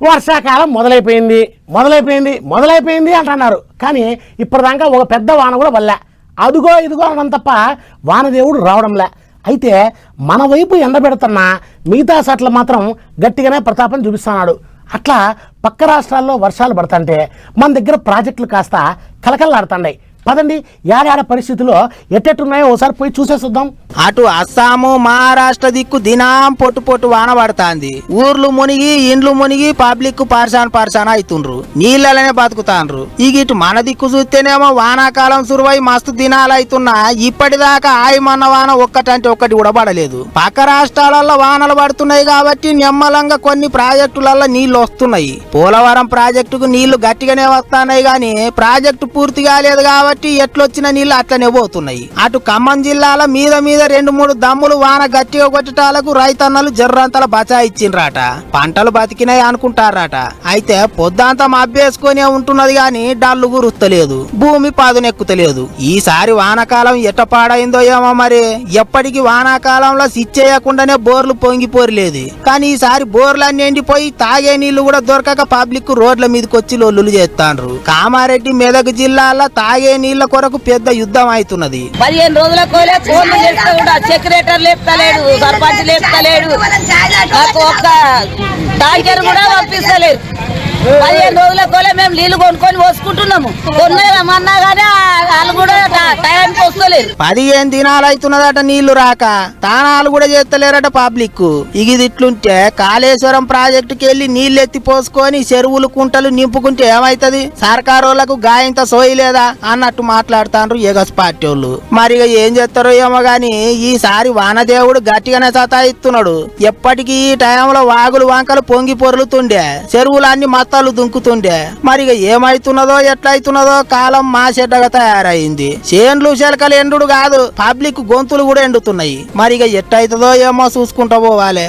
వర్షాకాలం మొదలైపోయింది అంటున్నారు. కానీ ఇప్పటిదాకా ఒక పెద్ద వాన కూడా వల్లే. అదుగో ఇదిగో అనడం తప్ప వానదేవుడు రావడంలే. అయితే మన వైపు ఎండబెడుతున్న మిగతా చోట్ల మాత్రం గట్టిగానే ప్రతాపం చూపిస్తున్నాడు. అట్లా పక్క రాష్ట్రాల్లో వర్షాలు పడుతుంటే మన దగ్గర ప్రాజెక్టులు కాస్త కలకల్లాడుతున్నాయి. పదండి యాడాడ పరిస్థితుల్లో ఎట్టెట్టున్నాయో ఒకసారి పోయి చూసేద్దాం. అటు అస్సాము మహారాష్ట్ర దిక్కు దినం పొట్టు వాన పడుతుంది. ఊర్లు మునిగి ఇండ్లు మునిగి పబ్లిక్ పర్సాన్ అవుతుండ్రు, నీళ్ళనే బతుకుతాండ్రు. ఇటు మన దిక్కు చూస్తేనేమో వానాకాలం సురువై మస్తు దినాలు అవుతున్నా ఇప్పటిదాకా ఆయమన్న వాన ఒక్కటంటే ఒక్కటి కూడా పడలేదు. పక్క రాష్ట్రాలలో వానలు పడుతున్నాయి కాబట్టి నిమ్మలంగా కొన్ని ప్రాజెక్టులలో నీళ్లు వస్తున్నాయి. పోలవరం ప్రాజెక్టుకు నీళ్లు గట్టిగానే వస్తున్నాయి గాని ప్రాజెక్టు పూర్తి కాలేదు కాబట్టి ఎట్లొచ్చిన నీళ్లు అట్లనే పోతున్నాయి. అటు ఖమ్మం జిల్లాల మీద 2-3 దమ్ములు వాన గట్టిగా కొట్టటాలకు రైతన్నలు జర్రంతల బచాయిచ్చిండ్రాట. పంటలు బతికినాయి అనుకుంటారట. అయితే పొద్దంతా మబ్బేసుకునే ఉంటున్నది గాని డల్లు గురుస్తలేదు, భూమి పదునెక్కుతలేదు. ఈసారి వానాకాలం ఎట్ట పాడైందో ఏమో మరి. ఎప్పటికి వానాకాలంలో సిచ్చేయకుండానే బోర్లు పొంగిపోరలేదు. కానీ ఈసారి బోర్లన్నీ ఎండిపోయి తాగే నీళ్లు కూడా దొరకక పబ్లిక్ రోడ్ల మీదకి వచ్చి లొల్లులు చేస్తాండ్రు. కామారెడ్డి మెదక్ జిల్లాలో తాగే నీళ్ల కొరకు పెద్ద యుద్ధం అవుతున్నది. 15 రోజులకు సెక్రటరీ లేపుతలేడు, సర్పంచ్ లేపుతలేడు, నాకు ఒక్క ట్యాంకర్ కూడా పంపిస్తలేరు. 15 రోజులకు మేము నీళ్లు కొనుక్కొని పోసుకుంటున్నాము. కొన్నామన్నా కానీ వాళ్ళు కూడా టైంకి వస్తలేరు. 15 దినాలు అవుతున్నదట నీళ్లు రాక. తానాలు కూడా చేస్తలేరట పబ్లిక్. ఇట్లుంటే కాళేశ్వరం ప్రాజెక్టుకి వెళ్లి నీళ్లు ఎత్తి పోసుకొని చెరువులు కుంటలు నింపుకుంటే ఏమైతది? సర్కారోళ్లకు గాయంత సోయలేదా అన్నట్టు మాట్లాడుతాండ్రు ఎగస్ పార్టీ వాళ్ళు. మరి ఏం చేస్తారో ఏమో గాని ఈసారి వానదేవుడు గట్టిగానే సతాయిస్తున్నాడు. ఎప్పటికీ ఈ టైంలో వాగులు వంకలు పొంగి పొరులుతుండే, చెరువులన్నీ మత్తాలు దుంకుతుండే. మరి ఏమైతున్నదో ఎట్లయితున్నదో కాలం మా చెడ్డగా తయారైంది. చేన్లు చెలకలు ఎండు కాదు, పబ్లిక్ గొంతులు కూడా ఎండుతున్నాయి. మరి ఎట్టయితుందో ఏమో చూసుకుంటూ పోవాలి.